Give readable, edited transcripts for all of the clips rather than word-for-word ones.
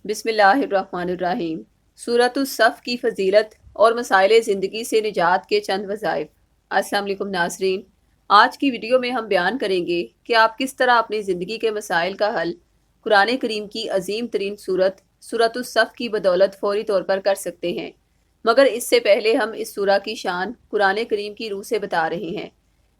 بسم اللہ الرحمن الرحیم۔ سورۃ الصف کی فضیلت اور مسائل زندگی سے نجات کے چند وظائف۔ السلام علیکم ناظرین، آج کی ویڈیو میں ہم بیان کریں گے کہ آپ کس طرح اپنی زندگی کے مسائل کا حل قرآن کریم کی عظیم ترین سورۃ الصف کی بدولت فوری طور پر کر سکتے ہیں۔ مگر اس سے پہلے ہم اس سورہ کی شان قرآن کریم کی روح سے بتا رہے ہیں۔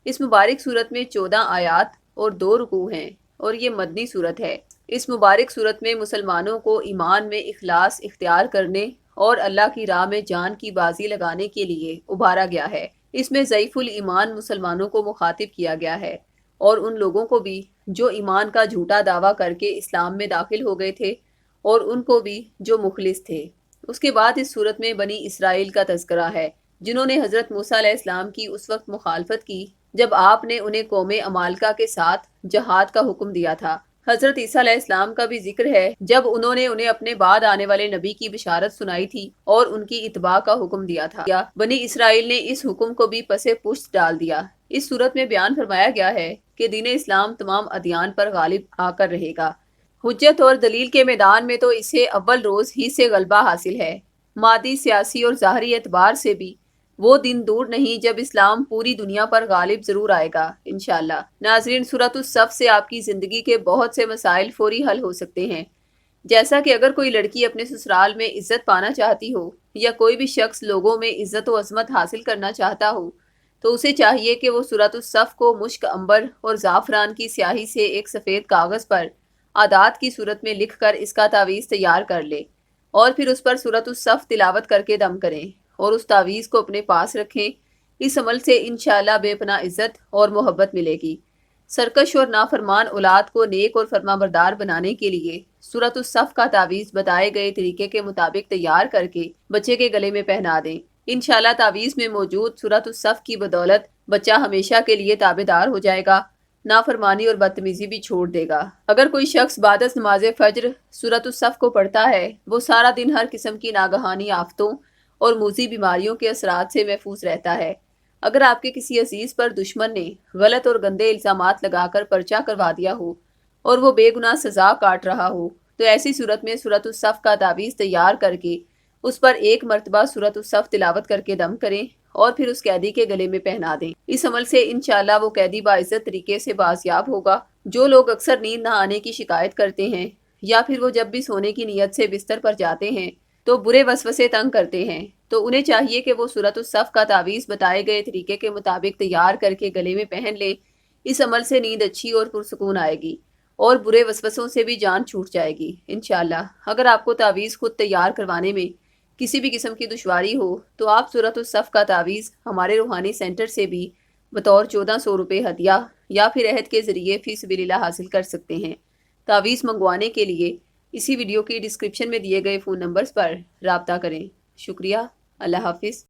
اس مبارک سورت میں 14 آیات اور 2 رکوع ہیں اور یہ مدنی سورت ہے۔ اس مبارک صورت میں مسلمانوں کو ایمان میں اخلاص اختیار کرنے اور اللہ کی راہ میں جان کی بازی لگانے کے لیے ابھارا گیا ہے۔ اس میں ضعیف الایمان مسلمانوں کو مخاطب کیا گیا ہے اور ان لوگوں کو بھی جو ایمان کا جھوٹا دعویٰ کر کے اسلام میں داخل ہو گئے تھے اور ان کو بھی جو مخلص تھے۔ اس کے بعد اس صورت میں بنی اسرائیل کا تذکرہ ہے، جنہوں نے حضرت موسیٰ علیہ السلام کی اس وقت مخالفت کی جب آپ نے انہیں قوم عمالقہ کے ساتھ جہاد کا حکم دیا تھا۔ حضرت عیسیٰ علیہ السلام کا بھی ذکر ہے جب انہوں نے انہیں اپنے بعد آنے والے نبی کی بشارت سنائی تھی اور ان کی اتباع کا حکم دیا تھا۔ بنی اسرائیل نے اس حکم کو بھی پس پشت ڈال دیا۔ اس صورت میں بیان فرمایا گیا ہے کہ دین اسلام تمام ادیان پر غالب آ کر رہے گا۔ حجت اور دلیل کے میدان میں تو اسے اول روز ہی سے غلبہ حاصل ہے۔ مادی، سیاسی اور ظاہری اعتبار سے بھی وہ دن دور نہیں جب اسلام پوری دنیا پر غالب ضرور آئے گا انشاءاللہ۔ ناظرین، سورۃ الصف سے آپ کی زندگی کے بہت سے مسائل فوری حل ہو سکتے ہیں، جیسا کہ اگر کوئی لڑکی اپنے سسرال میں عزت پانا چاہتی ہو یا کوئی بھی شخص لوگوں میں عزت و عظمت حاصل کرنا چاہتا ہو تو اسے چاہیے کہ وہ سورۃ الصف کو مشک عنبر اور زعفران کی سیاہی سے ایک سفید کاغذ پر اعداد کی صورت میں لکھ کر اس کا تعویذ تیار کر لے اور پھر اس پر سورۃ الصف تلاوت کر کے دم کریں اور اس تعویذ کو اپنے پاس رکھیں۔ اس عمل سے انشاءاللہ بے پناہ عزت اور محبت ملے گی۔ سرکش اور نافرمان اولاد کو نیک اور فرما بردار بنانے کے لیے سورۃ الصف کا تعویذ بتائے گئے طریقے کے مطابق تیار کر کے بچے کے گلے میں پہنا دیں۔ انشاءاللہ تعویذ میں موجود سورۃ الصف کی بدولت بچہ ہمیشہ کے لیے تابعدار ہو جائے گا، نافرمانی اور بدتمیزی بھی چھوڑ دے گا۔ اگر کوئی شخص بعد از نماز فجر سورۃ الصف کو پڑھتا ہے، وہ سارا دن ہر قسم کی ناگہانی آفتوں اور موذی بیماریوں کے اثرات سے محفوظ رہتا ہے۔ اگر آپ کے کسی عزیز پر دشمن نے غلط اور گندے الزامات لگا کر پرچہ کروا دیا ہو اور وہ بے گناہ سزا کاٹ رہا ہو تو ایسی صورت میں سورۃ الصف کا تعویذ تیار کر کے اس پر ایک مرتبہ سورۃ الصف تلاوت کر کے دم کریں اور پھر اس قیدی کے گلے میں پہنا دیں۔ اس عمل سے انشاءاللہ وہ قیدی باعزت طریقے سے بازیاب ہوگا۔ جو لوگ اکثر نیند نہ آنے کی شکایت کرتے ہیں یا پھر وہ جب بھی سونے کی نیت سے بستر پر جاتے ہیں تو برے وسوسے تنگ کرتے ہیں، تو انہیں چاہیے کہ وہ سورۃ الصف کا تعویذ بتائے گئے طریقے کے مطابق تیار کر کے گلے میں پہن لے۔ اس عمل سے نیند اچھی اور پرسکون آئے گی اور برے وسوسوں سے بھی جان چھوٹ جائے گی انشاءاللہ۔ اگر آپ کو تعویذ خود تیار کروانے میں کسی بھی قسم کی دشواری ہو تو آپ سورۃ الصف کا تعویذ ہمارے روحانی سینٹر سے بھی بطور 1400 روپے ہدیہ یا پھر عہد کے ذریعے فی سبیل اللہ حاصل کر سکتے ہیں۔ تعویذ منگوانے کے لیے اسی ویڈیو کی ڈسکرپشن میں دیے گئے فون نمبرز پر رابطہ کریں۔ شکریہ۔ اللہ حافظ۔